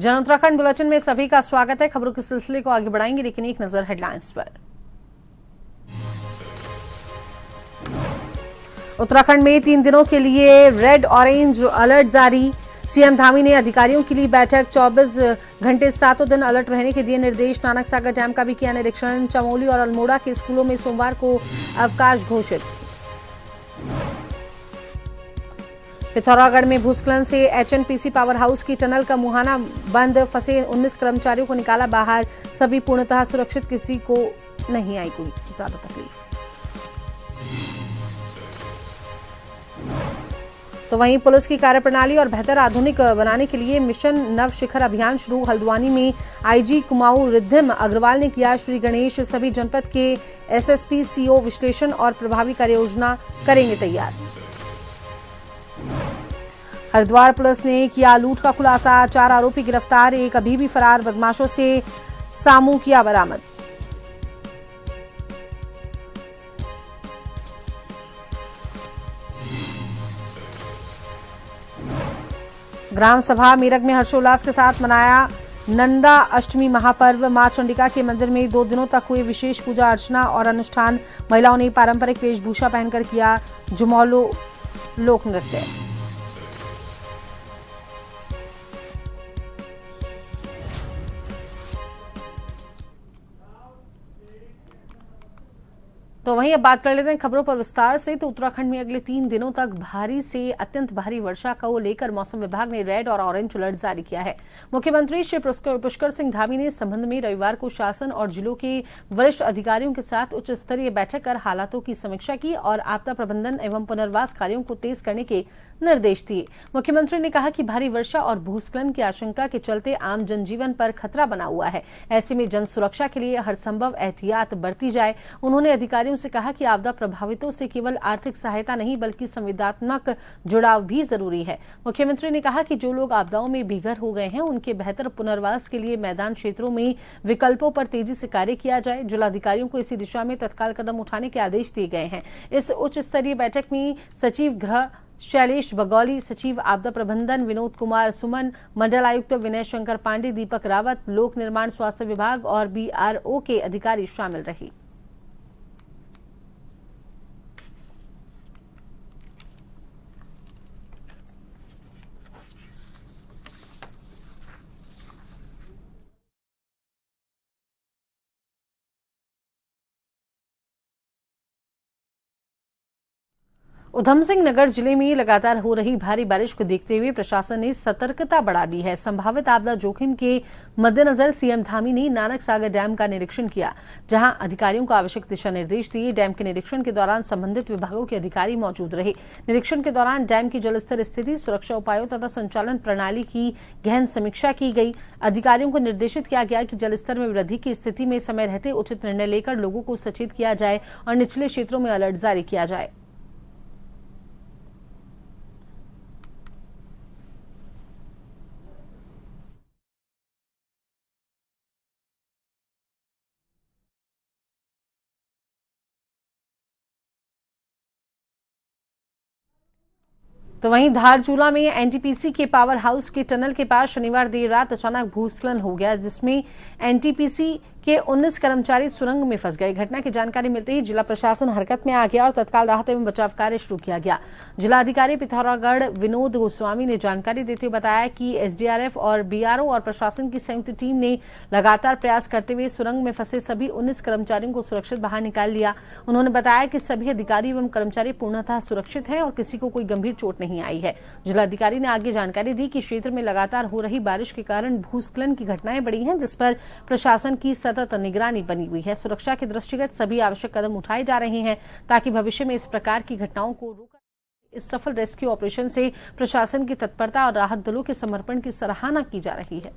जन उत्तराखंड बुलेटिन में सभी का स्वागत है। खबरों के सिलसिले को आगे बढ़ाएंगे, लेकिन एक नजर हेडलाइंस पर। उत्तराखंड में 3 दिनों के लिए रेड ऑरेंज अलर्ट जारी। सीएम धामी ने अधिकारियों के लिए बैठक, 24 घंटे 7 दिन अलर्ट रहने के दिए निर्देश। नानक सागर डैम का भी किया निरीक्षण। चमोली और अल्मोड़ा के स्कूलों में सोमवार को अवकाश घोषित। पिथौरागढ़ में भूस्खलन से एचएनपीसी पावर हाउस की टनल का मुहाना बंद। फंसे 19 कर्मचारियों को निकाला बाहर। सभी पूर्णतः सुरक्षित, किसी को नहीं आई कोई ज्यादा तकलीफ। तो वहीं पुलिस की कार्यप्रणाली और बेहतर आधुनिक बनाने के लिए मिशन नव शिखर अभियान शुरू। हल्द्वानी में आईजी कुमाऊं रिद्धिम अग्रवाल ने किया श्री गणेश। सभी जनपद के एसएसपी सीओ विश्लेषण और प्रभावी कार्ययोजना करेंगे तैयार। हरिद्वार पुलिस ने किया लूट का खुलासा, 4 आरोपी गिरफ्तार, एक अभी भी फरार। बदमाशों से सामू किया बरामद। ग्राम सभा मेरठ में हर्षोल्लास के साथ मनाया नंदा अष्टमी महापर्व। मां चंडिका के मंदिर में 2 दिनों तक हुए विशेष पूजा अर्चना और अनुष्ठान। महिलाओं ने पारंपरिक वेशभूषा पहनकर किया झुमौलो लोक नृत्य। तो वहीं अब बात कर लेते हैं खबरों पर विस्तार से। तो उत्तराखंड में अगले 3 दिनों तक भारी से अत्यंत भारी वर्षा को लेकर मौसम विभाग ने रेड और ऑरेंज अलर्ट जारी किया है। मुख्यमंत्री श्री पुष्कर सिंह धामी ने इस संबंध में रविवार को शासन और जिलों के वरिष्ठ अधिकारियों के साथ उच्च स्तरीय बैठक कर हालातों की समीक्षा की और आपदा प्रबंधन एवं पुनर्वास कार्यों को तेज करने के निर्देश दिए। मुख्यमंत्री ने कहा कि भारी वर्षा और भूस्खलन की आशंका के चलते आम जनजीवन पर खतरा बना हुआ है। ऐसे में जन सुरक्षा के लिए हर संभव एहतियात बरती जाए। उन्होंने अधिकारियों से कहा कि आपदा प्रभावितों से केवल आर्थिक सहायता नहीं बल्कि संवेदनात्मक जुड़ाव भी जरूरी है। मुख्यमंत्री ने कहा कि जो लोग आपदाओं में बेघर हो गए हैं उनके बेहतर पुनर्वास के लिए मैदान क्षेत्रों में विकल्पों पर तेजी से कार्य किया जाए। जिलाधिकारियों को इसी दिशा में तत्काल कदम उठाने के आदेश दिए गए हैं। इस उच्च स्तरीय बैठक में सचिव गृह शैलेश बगौली, सचिव आपदा प्रबंधन विनोद कुमार सुमन, मंडल आयुक्त विनय शंकर पांडे, दीपक रावत, लोक निर्माण स्वास्थ्य विभाग और बीआरओ के अधिकारी शामिल रहे। उधम सिंह नगर जिले में लगातार हो रही भारी बारिश को देखते हुए प्रशासन ने सतर्कता बढ़ा दी है। संभावित आपदा जोखिम के मद्देनजर सीएम धामी ने नानक सागर डैम का निरीक्षण किया, जहां अधिकारियों को आवश्यक दिशा निर्देश दिए। डैम के निरीक्षण के दौरान संबंधित विभागों के अधिकारी मौजूद रहे। निरीक्षण के दौरान डैम की जलस्तर स्थिति, सुरक्षा उपायों तथा संचालन प्रणाली की गहन समीक्षा की गई। अधिकारियों को निर्देशित किया गया कि जलस्तर में वृद्धि की स्थिति में समय रहते उचित निर्णय लेकर लोगों को सचेत किया जाए और निचले क्षेत्रों में अलर्ट जारी किया जाए। तो वहीं धारचूला में एनटीपीसी के पावर हाउस के टनल के पास शनिवार देर रात अचानक भूस्खलन हो गया, जिसमें एनटीपीसी के 19 कर्मचारी सुरंग में फंस गए। घटना की जानकारी मिलते ही जिला प्रशासन हरकत में आ गया और तत्काल राहत एवं बचाव कार्य शुरू किया गया। जिलाधिकारी पिथौरागढ़ विनोद गोस्वामी ने जानकारी देते हुए बताया कि एसडीआरएफ और बीआरओ और प्रशासन की संयुक्त टीम ने लगातार प्रयास करते हुए सुरंग में फंसे सभी 19 कर्मचारियों को सुरक्षित बाहर निकाल लिया। उन्होंने बताया कि सभी अधिकारी एवं कर्मचारी पूर्णतः सुरक्षित हैं और किसी को कोई गंभीर चोट नहीं आई है। जिलाधिकारी ने आगे जानकारी दी कि क्षेत्र में लगातार हो रही बारिश के कारण भूस्खलन की घटनाएं बढ़ी हैं, जिस पर प्रशासन की सतत निगरानी बनी हुई है। सुरक्षा के दृष्टिगत सभी आवश्यक कदम उठाए जा रहे हैं ताकि भविष्य में इस प्रकार की घटनाओं को रोका। इस सफल रेस्क्यू ऑपरेशन से प्रशासन की तत्परता और राहत दलों के समर्पण की सराहना की जा रही है।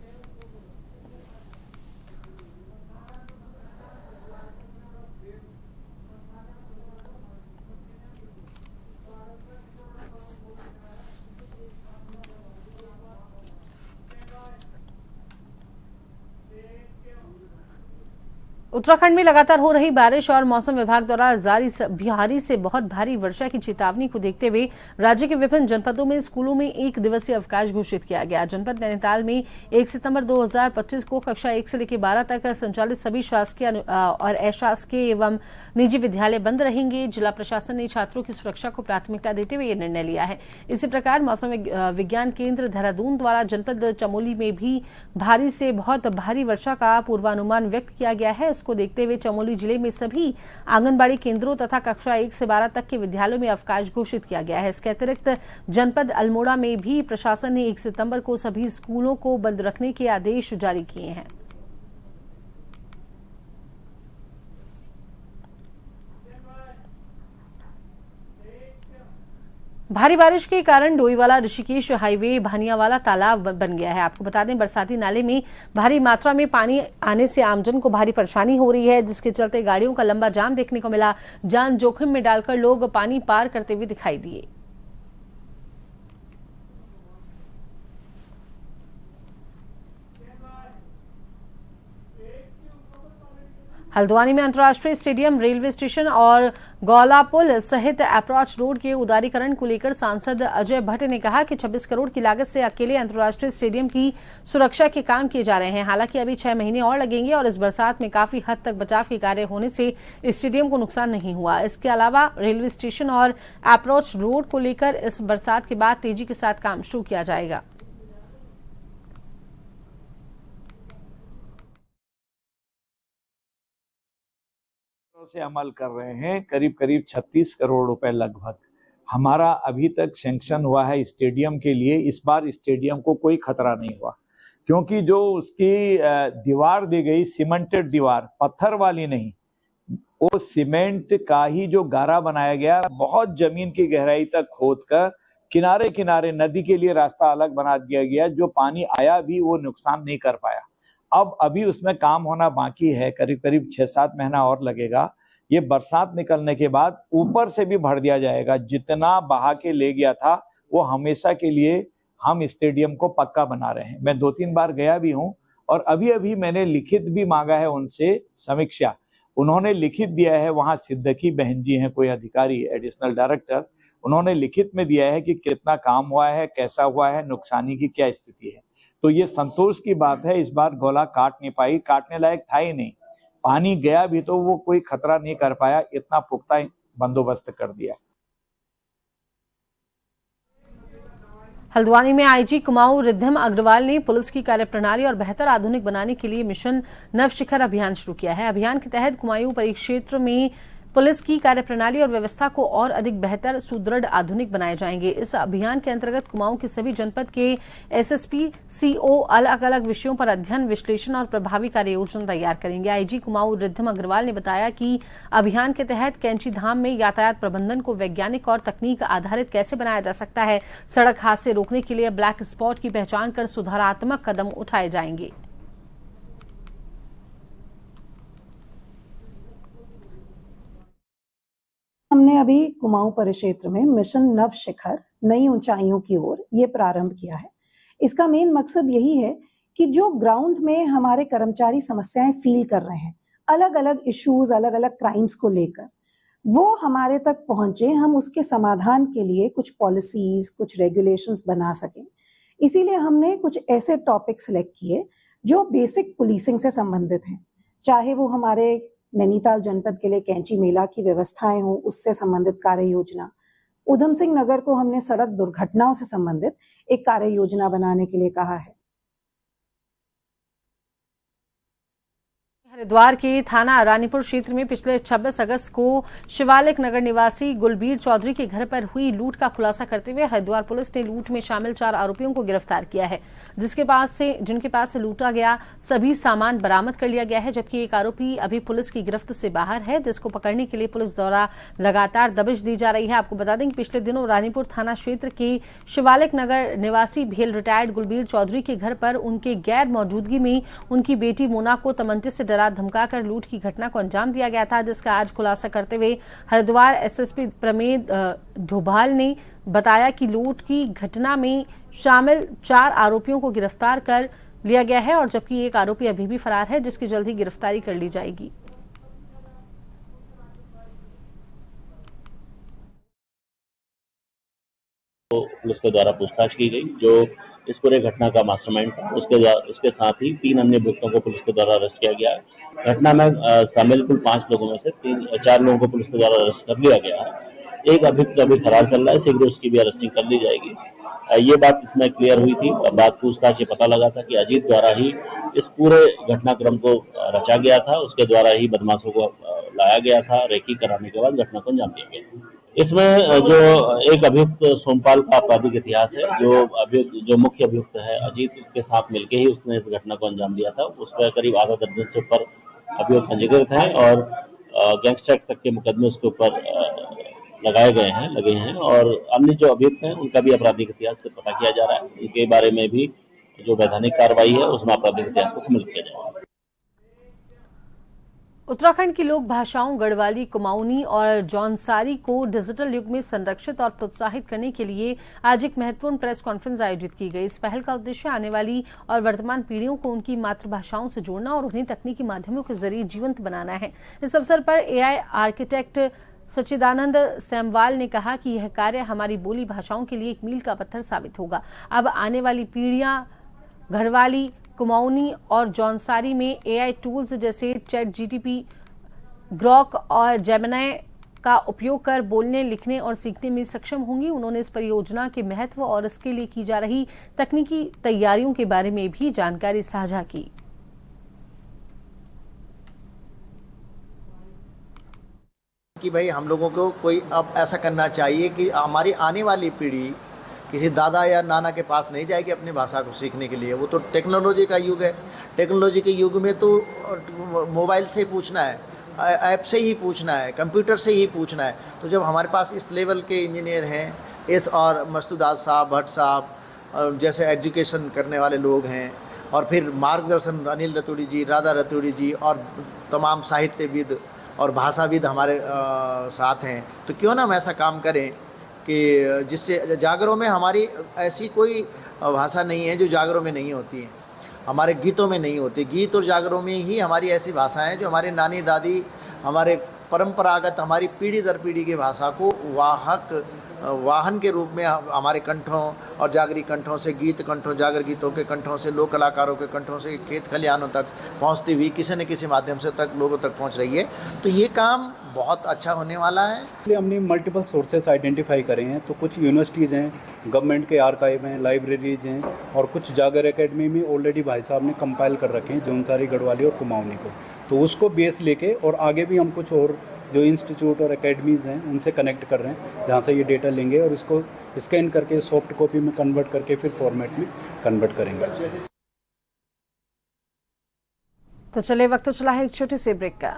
उत्तराखंड में लगातार हो रही बारिश और मौसम विभाग द्वारा जारी भारी से बहुत भारी वर्षा की चेतावनी को देखते हुए राज्य के विभिन्न जनपदों में स्कूलों में 1 दिवसीय अवकाश घोषित किया गया। जनपद नैनीताल में 1 सितंबर 2025 को कक्षा 1 से लेकर 12 तक संचालित सभी शासकीय और अशासकीय एवं निजी विद्यालय बंद रहेंगे। जिला प्रशासन ने छात्रों की सुरक्षा को प्राथमिकता देते हुए यह निर्णय लिया है। इसी प्रकार मौसम विज्ञान केंद्र देहरादून द्वारा जनपद चमोली में भी भारी से बहुत भारी वर्षा का पूर्वानुमान व्यक्त किया गया है। को देखते हुए चमोली जिले में सभी आंगनबाड़ी केंद्रों तथा कक्षा 1 से 12 तक के विद्यालयों में अवकाश घोषित किया गया है। इसके अतिरिक्त जनपद अल्मोड़ा में भी प्रशासन ने 1 सितंबर को सभी स्कूलों को बंद रखने के आदेश जारी किए हैं। भारी बारिश के कारण डोईवाला ऋषिकेश हाईवे भानियावाला तालाब बन गया है। आपको बता दें, बरसाती नाले में भारी मात्रा में पानी आने से आमजन को भारी परेशानी हो रही है, जिसके चलते गाड़ियों का लंबा जाम देखने को मिला। जान जोखिम में डालकर लोग पानी पार करते हुए दिखाई दिए। हल्द्वानी में अंतर्राष्ट्रीय स्टेडियम, रेलवे स्टेशन और गौला पुल सहित अप्रोच रोड के उदारीकरण को लेकर सांसद अजय भट्ट ने कहा कि 26 करोड़ की लागत से अकेले अंतर्राष्ट्रीय स्टेडियम की सुरक्षा के काम किए जा रहे हैं। हालांकि अभी 6 महीने और लगेंगे और इस बरसात में काफी हद तक बचाव के कार्य होने से स्टेडियम को नुकसान नहीं हुआ। इसके अलावा रेलवे स्टेशन और अप्रोच रोड को लेकर इस बरसात के बाद तेजी के साथ काम शुरू किया जाएगा। से अमल कर रहे हैं, करीब करीब 36 करोड़ रुपए लगभग हमारा अभी तक सैंक्शन हुआ है स्टेडियम के लिए। इस बार स्टेडियम को कोई खतरा नहीं हुआ, क्योंकि जो उसकी दीवार दी गई, सीमेंटेड दीवार, पत्थर वाली नहीं, वो सीमेंट का ही जो गारा बनाया गया, बहुत जमीन की गहराई तक खोद कर किनारे किनारे नदी के लिए रास्ता अलग बना दिया गया। जो पानी आया भी वो नुकसान नहीं कर पाया। अब अभी उसमें काम होना बाकी है, करीब करीब 6-7 महीना और लगेगा। ये बरसात निकलने के बाद ऊपर से भी भर दिया जाएगा। जितना बहा के ले गया था वो हमेशा के लिए हम स्टेडियम को पक्का बना रहे हैं। मैं 2-3 बार गया भी हूं और अभी अभी मैंने लिखित भी मांगा है उनसे समीक्षा। उन्होंने लिखित दिया है, वहां सिद्दकी बहन जी हैं कोई अधिकारी, एडिशनल डायरेक्टर, उन्होंने लिखित में दिया है कि कितना काम हुआ है, कैसा हुआ है, नुकसानी की क्या स्थिति है। तो ये संतोष की बात है। इस बार गोला काट नहीं पाई, काटने लायक था ही नहीं। पानी गया भी तो वो कोई खतरा नहीं कर पाया, इतना पुख्ता बंदोबस्त कर दिया। हल्द्वानी में आईजी कुमाऊं रिद्धम अग्रवाल ने पुलिस की कार्यप्रणाली और बेहतर आधुनिक बनाने के लिए मिशन नवशिखर अभियान शुरू किया है। अभियान के तहत कुमाऊं परिक्षेत्र में पुलिस की कार्यप्रणाली और व्यवस्था को और अधिक बेहतर, सुदृढ़, आधुनिक बनाए जाएंगे। इस अभियान के अंतर्गत कुमाऊं के सभी जनपद के एसएसपी, सीओ अलग अलग विषयों पर अध्ययन, विश्लेषण और प्रभावी कार्य योजना तैयार करेंगे। आईजी कुमाऊं रिद्धम अग्रवाल ने बताया कि अभियान के तहत कैंची धाम में यातायात प्रबंधन को वैज्ञानिक और तकनीक आधारित कैसे बनाया जा सकता है। सड़क हादसे रोकने के लिए ब्लैक स्पॉट की पहचान कर सुधारात्मक कदम उठाए जाएंगे। हमने अभी कुमाऊं परिक्षेत्र में मिशन नव शिखर, नई ऊंचाइयों की ओर, ये प्रारंभ किया है। इसका मेन मकसद यही है कि जो ग्राउंड में हमारे कर्मचारी समस्याएं फील कर रहे हैं, अलग अलग इश्यूज, अलग अलग क्राइम्स को लेकर, वो हमारे तक पहुंचे, हम उसके समाधान के लिए कुछ पॉलिसीज, कुछ रेगुलेशंस बना सकें। इसीलिए हमने कुछ ऐसे टॉपिक सिलेक्ट किए जो बेसिक पुलिसिंग से संबंधित हैं, चाहे वो हमारे नैनीताल जनपद के लिए कैंची मेला की व्यवस्थाएं हो, उससे संबंधित कार्य योजना। उधम सिंह नगर को हमने सड़क दुर्घटनाओं से संबंधित एक कार्य योजना बनाने के लिए कहा है। हरिद्वार के थाना रानीपुर क्षेत्र में पिछले 26 अगस्त को शिवालिक नगर निवासी गुलबीर चौधरी के घर पर हुई लूट का खुलासा करते हुए हरिद्वार पुलिस ने लूट में शामिल 4 आरोपियों को गिरफ्तार किया है, जिनके पास से लूटा गया सभी सामान बरामद कर लिया गया है। जबकि एक आरोपी अभी पुलिस की गिरफ्त से बाहर है, जिसको पकड़ने के लिए पुलिस द्वारा लगातार दबिश दी जा रही है। आपको बता दें कि पिछले दिनों रानीपुर थाना क्षेत्र के शिवालिक नगर निवासी भेल रिटायर्ड गुलबीर चौधरी के घर पर उनके गैर मौजूदगी में उनकी बेटी मोना को तमंचे से धमकाकर लूट की घटना को अंजाम दिया गया था, जिसका आज खुलासा करते हुए हरिद्वार एसएसपी प्रमेद ढोभाल ने बताया कि लूट की घटना में शामिल 4 आरोपियों को गिरफ्तार कर लिया गया है और जबकि एक आरोपी अभी भी फरार है, जिसकी जल्द ही गिरफ्तारी कर ली जाएगी। पुलिस के द्वारा पूछताछ की गई। जो इस पूरे घटना का मास्टरमाइंड था उसके साथ ही 3 अन्य अभियुक्तों को पुलिस के द्वारा अरेस्ट किया गया है। घटना में शामिल कुल 5 लोगों में से 4 लोगों को पुलिस के द्वारा अरेस्ट कर लिया गया है। एक अभियुक्त अभी फरार चल रहा है, शीघ्र उसकी भी अरेस्टिंग कर ली जाएगी। ये बात इसमें क्लियर हुई थी। बात पूछताछ ये पता लगा था कि अजीत द्वारा ही इस पूरे घटनाक्रम को रचा गया था, उसके द्वारा ही बदमाशों को लाया गया था, रेकी कराने के बाद घटना को अंजाम दिया गया। इसमें जो एक अभियुक्त सोमपाल का आपराधिक इतिहास है, जो मुख्य अभियुक्त है अजीत के साथ मिलकर ही उसने इस घटना को अंजाम दिया था। उस पर करीब आधा दर्जन से ऊपर अभियुक्त पंजीकृत हैं और गैंगस्टर एक्ट तक के मुकदमे उसके ऊपर लगे हैं और अन्य जो अभियुक्त हैं उनका भी आपराधिक इतिहास से पता किया जा रहा है। उनके बारे में भी जो वैधानिक कार्रवाई है उसमें आपराधिक इतिहास को सम्मिलित किया जाएगा। उत्तराखंड की लोक भाषाओं गढ़वाली, कुमाऊनी और जौनसारी को डिजिटल युग में संरक्षित और प्रोत्साहित करने के लिए आज एक महत्वपूर्ण प्रेस कॉन्फ्रेंस आयोजित की गई। इस पहल का उद्देश्य आने वाली और वर्तमान पीढ़ियों को उनकी मातृभाषाओं से जोड़ना और उन्हें तकनीकी माध्यमों के जरिए जीवंत बनाना है। इस अवसर पर एआई आर्किटेक्ट सच्चिदानंद सेमवाल ने कहा कि यह कार्य हमारी बोली भाषाओं के लिए एक मील का पत्थर साबित होगा। अब आने वाली पीढ़ियां गढ़वाली, कुमाऊनी और जौनसारी में एआई टूल्स जैसे चैट जीटीपी, ग्रॉक और जेमिनी का उपयोग कर बोलने, लिखने और सीखने में सक्षम होंगी। उन्होंने इस परियोजना के महत्व और इसके लिए की जा रही तकनीकी तैयारियों के बारे में भी जानकारी साझा की। कि भाई हम लोगों को कोई अब ऐसा करना चाहिए कि हमारी आने वाली पीढ़ी किसी दादा या नाना के पास नहीं जाएगी अपनी भाषा को सीखने के लिए। वो तो टेक्नोलॉजी का युग है। टेक्नोलॉजी के युग में तो मोबाइल से ही पूछना है, ऐप से ही पूछना है, कंप्यूटर से ही पूछना है। तो जब हमारे पास इस लेवल के इंजीनियर हैं, इस और मस्तूदास साहब, भट्ट साहब जैसे एजुकेशन करने वाले लोग हैं, और फिर मार्गदर्शन अनिल रतूड़ी जी, राधा रतूड़ी जी और तमाम साहित्यविद और भाषाविद हमारे साथ हैं, तो क्यों ना हम ऐसा काम करें कि जिससे जागरों में हमारी ऐसी कोई भाषा नहीं है जो जागरों में नहीं होती है, हमारे गीतों में नहीं होती। गीत और जागरों में ही हमारी ऐसी भाषाएं हैं जो हमारे नानी दादी, हमारे परंपरागत, हमारी पीढ़ी दर पीढ़ी की भाषा को वाहन के रूप में हमारे कंठों और जागरी कंठों से, गीत कंठों, जागर गीतों के कंठों से, लोक कलाकारों के कंठों से खेत खलिहानों तक पहुंचती हुई किसी न किसी माध्यम से तक लोगों तक पहुंच रही है। तो ये काम बहुत अच्छा होने वाला है। इसलिए हमने मल्टीपल सोर्सेस आइडेंटिफाई करे हैं। तो कुछ यूनिवर्सिटीज़ हैं, गवर्नमेंट के आर्काइव हैं, लाइब्रेरीज हैं, और कुछ जागर एकेडमी में ऑलरेडी भाई साहब ने कंपाइल कर रखे हैं जौनसारी, गढ़वाली और कुमाऊनी को। तो उसको बेस लेके और आगे भी हम कुछ और जो इंस्टीट्यूट और एकेडमीज़ हैं उनसे कनेक्ट कर रहे हैं, जहाँ से ये डेटा लेंगे और इसको स्कैन करके सॉफ्ट कॉपी में कन्वर्ट करके फिर फॉर्मेट में कन्वर्ट करेंगे। तो चले, वक्त तो चला है एक छोटे से ब्रेक का।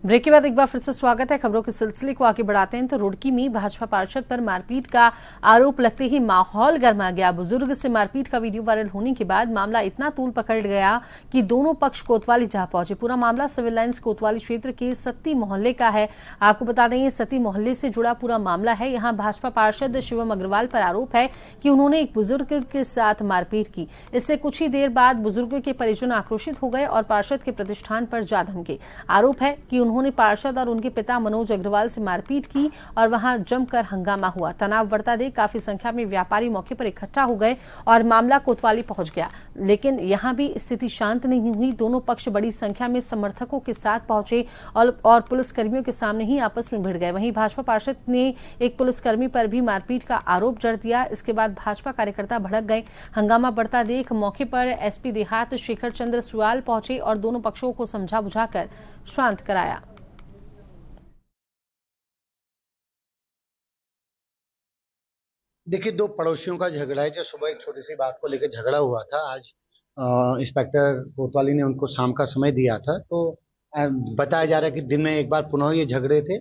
ब्रेक के बाद एक बार फिर से स्वागत है। खबरों के सिलसिले को आगे बढ़ाते हैं तो रुड़की में भाजपा पार्षद पर मारपीट का आरोप लगते ही माहौल गर्मा गया। बुजुर्ग से मारपीट का वीडियो वायरल होने के बाद मामला इतना तूल पकड़ गया कि दोनों पक्ष कोतवाली जा पहुंचे। पूरा मामला सिविल लाइंस कोतवाली क्षेत्र के सत्ती मोहल्ले का है। आपको बता दें, ये सत्ती मोहल्ले से जुड़ा पूरा मामला है। यहाँ भाजपा पार्षद शिवम अग्रवाल पर आरोप है कि उन्होंने एक बुजुर्ग के साथ मारपीट की। इससे कुछ ही देर बाद बुजुर्ग के परिजन आक्रोशित हो गए और पार्षद के प्रतिष्ठान पर जा धमके। आरोप है कि उन्होंने पार्षद और उनके पिता मनोज अग्रवाल से मारपीट की और वहां जमकर हंगामा हुआ। तनाव बढ़ता देख काफी संख्या में व्यापारी मौके पर इकट्ठा हो गए और मामला कोतवाली पहुंच गया। लेकिन यहां भी स्थिति शांत नहीं हुई। दोनों पक्ष बड़ी संख्या में समर्थकों के साथ पहुंचे और पुलिसकर्मियों के सामने ही आपस में भिड़ गए। वहीं भाजपा पार्षद ने एक पुलिसकर्मी पर भी मारपीट का आरोप जड़ दिया। इसके बाद भाजपा कार्यकर्ता भड़क गए। हंगामा बढ़ता देख मौके पर एसपी देहात शेखर चंद्र सुयाल पहुंचे और दोनों पक्षों को समझा बुझाकर शांत कराया। देखिए, दो पड़ोसियों का झगड़ा है जो सुबह एक छोटी सी बात को लेकर झगड़ा हुआ था। आज इंस्पेक्टर कोतवाली ने उनको शाम का समय दिया था, तो बताया जा रहा है कि दिन में एक बार पुनः ये झगड़े थे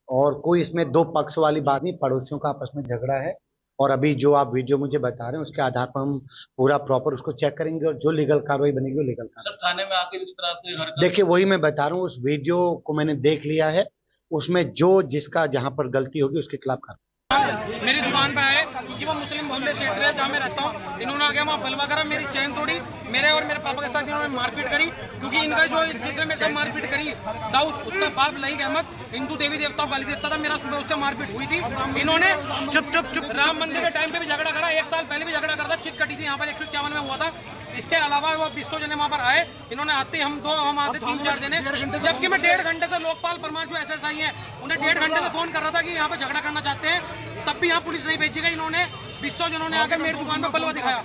और कोई इसमें दो पक्ष वाली बात नहीं, पड़ोसियों का आपस में झगड़ा है और अभी जो आप वीडियो मुझे बता रहे हैं उसके आधार पर हम पूरा प्रॉपर उसको चेक करेंगे और जो लीगल कार्रवाई बनेगी वो लीगल कार्रवाई। थाने में आके इस तरह से हरकत देखिए वही मैं बता रहा हूँ, उस वीडियो को मैंने देख लिया है, उसमें जो जिसका जहां पर गलती होगी उसके खिलाफ कार्रवाई। मेरी दुकान पे आए क्योंकि वो मुस्लिम मोहल्ले क्षेत्र है जहाँ मैं रहता हूँ। इन्होंने आगे वहाँ बलवा करा, मेरी चैन तोड़ी, मेरे और मेरे पापा के साथ इन्होंने मारपीट करी। क्योंकि इनका जो जिसने मेरे साथ मारपीट करी दाऊद, उसका बाप लईक अहमद हिंदू देवी देवताओं गाली देता था। मेरा सुबह उससे मारपीट हुई थी। इन्होंने चुप राम मंदिर के टाइम पे भी झगड़ा करा, 1 साल पहले भी झगड़ा करा था, चिट कटी थी यहाँ पर 151 में हुआ था। इसके अलावा वो 20 जने वहाँ पर आए, इन्होंने आते हम आते 3-4 जने, जबकि मैं 1.5 घंटे से लोकपाल परमार जो SSI है उन्हें 1.5 घंटे से फोन कर रहा था कि यहाँ पे झगड़ा करना चाहते हैं, तब भी यहाँ पुलिस नहीं भेजी गई। इन्होंने 20 जनों ने आकर मेरी दुकान पर बलवा दिखाया।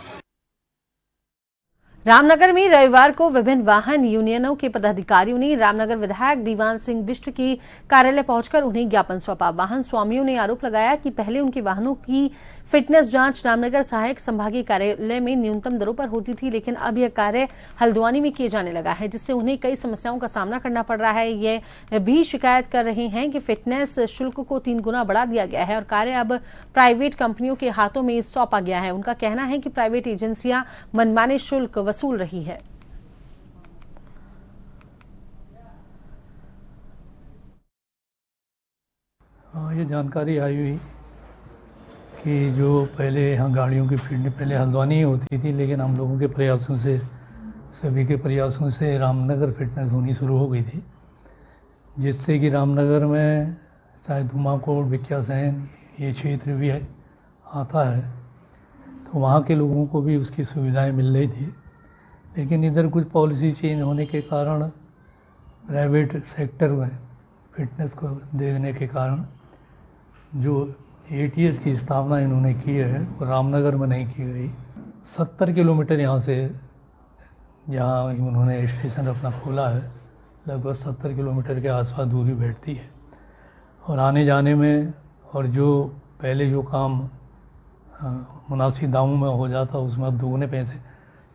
रामनगर में रविवार को विभिन्न वाहन यूनियनों के पदाधिकारियों ने रामनगर विधायक दीवान सिंह बिष्ट की कार्यालय पहुंचकर उन्हें ज्ञापन सौंपा। वाहन स्वामियों ने आरोप लगाया कि पहले उनके वाहनों की फिटनेस जांच रामनगर सहायक संभागीय कार्यालय में न्यूनतम दरों पर होती थी, लेकिन अब यह कार्य हल्द्वानी में किए जाने लगा है, जिससे उन्हें कई समस्याओं का सामना करना पड़ रहा है। ये भी शिकायत कर रहे हैं कि फिटनेस शुल्क को 3 गुना बढ़ा दिया गया है और कार्य अब प्राइवेट कंपनियों के हाथों में सौंपा गया है। उनका कहना है कि प्राइवेट एजेंसियां मनमाने शुल्क वसूल रही है। ये जानकारी आई हुई कि जो पहले यहाँ गाड़ियों की फिटनेस पहले हल्द्वानी ही होती थी, लेकिन हम लोगों के प्रयासों से, सभी के प्रयासों से रामनगर फिटनेस होनी शुरू हो गई थी, जिससे कि रामनगर में शायद धुमाकोट, विक्यासैन ये क्षेत्र भी आता है, तो वहाँ के लोगों को भी उसकी सुविधाएं मिल रही थी। लेकिन इधर कुछ पॉलिसी चेंज होने के कारण, प्राइवेट सेक्टर में फिटनेस को दे देने के कारण जो ATS की स्थापना इन्होंने की है वो रामनगर में नहीं की गई। 70 किलोमीटर यहाँ से जहाँ उन्होंने स्टेशन अपना खोला है, लगभग 70 किलोमीटर के आसपास दूरी बैठती है और आने जाने में, और जो पहले जो काम मुनासिब दामों में हो जाता उसमें अब दोगुने पैसे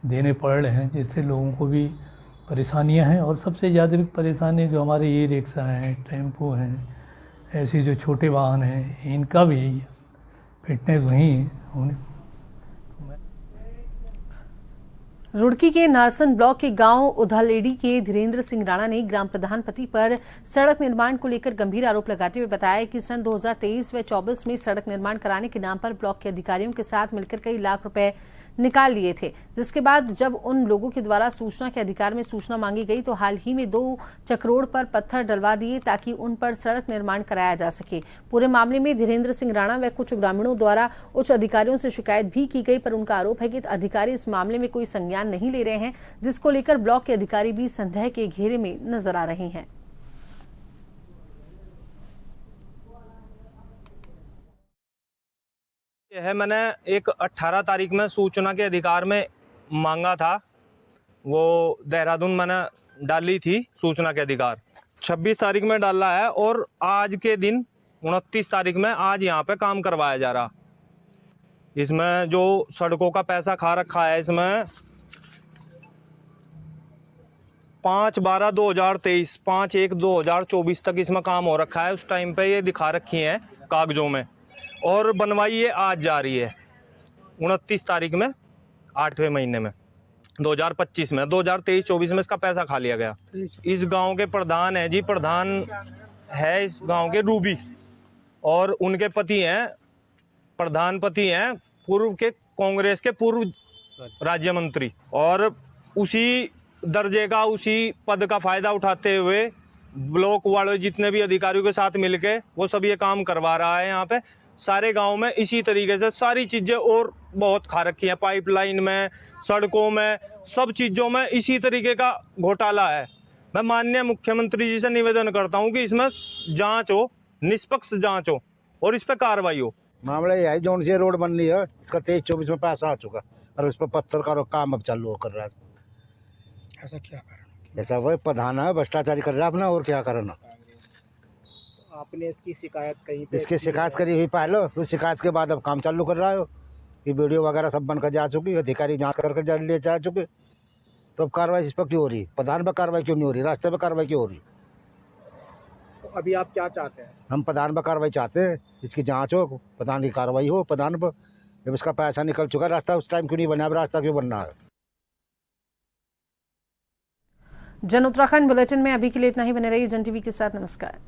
देने पड़ रहे हैं, जिससे लोगों को भी परेशानियां हैं। और सबसे ज़्यादा परेशानी जो हमारे ये रिक्शा हैं, टेम्पो हैं, ऐसे जो छोटे वाहन हैं, इनका भी फिटनेस वहीं होने। रुड़की के नारसन ब्लॉक के गांव उधालेड़ी के धीरेन्द्र सिंह राणा ने ग्राम प्रधान पति पर सड़क निर्माण को लेकर गंभीर आरोप लगाते हुए बताया कि सन 2023 व 24 में सड़क निर्माण कराने के नाम पर ब्लॉक के अधिकारियों के साथ मिलकर कई लाख रुपए निकाल लिए थे, जिसके बाद जब उन लोगों के द्वारा सूचना के अधिकार में सूचना मांगी गई तो हाल ही में 2 चक्रोड़ पर पत्थर डलवा दिए ताकि उन पर सड़क निर्माण कराया जा सके। पूरे मामले में धीरेन्द्र सिंह राणा व कुछ ग्रामीणों द्वारा उच्च अधिकारियों से शिकायत भी की गई, पर उनका आरोप है कि अधिकारी इस मामले में कोई संज्ञान नहीं ले रहे हैं, जिसको लेकर ब्लॉक के अधिकारी भी संदेह के घेरे में नजर आ रहे हैं। है मैंने एक 18 तारीख में सूचना के अधिकार में मांगा था, वो देहरादून मैंने डाली थी सूचना के अधिकार, 26 तारीख में डाला है और आज के दिन 29 तारीख में आज यहाँ पे काम करवाया जा रहा। इसमें जो सड़कों का पैसा खा रखा है, इसमें 5/12/2023 5/1/2024 तक इसमें काम हो रखा है। उस टाइम पे ये दिखा रखी है कागजों में, और बनवाई ये आज जा रही है 29 तारीख में 8वें महीने में 2025 में। 2023-24 में इसका पैसा खा लिया गया। इस गांव के प्रधान है जी, प्रधान है इस गांव के रूबी, और उनके पति हैं, प्रधान पति हैं पूर्व के कांग्रेस के पूर्व राज्य मंत्री, और उसी दर्जे का, उसी पद का फायदा उठाते हुए ब्लॉक वाले जितने भी अधिकारियों के साथ मिलके वो सब ये काम करवा रहा है। यहाँ पे सारे गांव में इसी तरीके से सारी चीजें और बहुत खा रखी हैं, पाइपलाइन में, सड़कों में, सब चीजों में इसी तरीके का घोटाला है। मैं माननीय मुख्यमंत्री जी से निवेदन करता हूं कि इसमें जांच हो, निष्पक्ष जांच हो और इस पर कार्रवाई हो। मामला यह है, जो से रोड बन रही है इसका 23-24 में पैसा आ चुका और उस पर पत्थर का काम अब चालू कर रहा है। ऐसा क्या कारण? ऐसा वही प्रधान है, भ्रष्टाचारी कर रहा है अपना, और क्या करना। आपने इसकी शिकायत कहीं पे? इसकी शिकायत करी हुई पहले, उस शिकायत के बाद अब काम चालू कर रहा है कि वीडियो वगैरह सब बनकर जा चुकी, अधिकारी जांच करके ले जा चुके, तो अब कार्रवाई इस पर क्यों हो रही? प्रधान पर कार्रवाई क्यों नहीं हो रही? रास्ते पर कार्रवाई क्यों हो रही? अभी आप क्या चाहते हैं? हम प्रधान पर कार्रवाई चाहते हैं, इसकी जांच हो, प्रधान की कार्रवाई हो प्रधान पर। जब इसका पैसा निकल चुका रास्ता, उस टाइम क्यों नहीं बना, अब रास्ता क्यों बनना है? जन उत्तराखंड बुलेटिन में अभी के लिए इतना ही। बने रहिए जन टीवी के साथ। नमस्कार।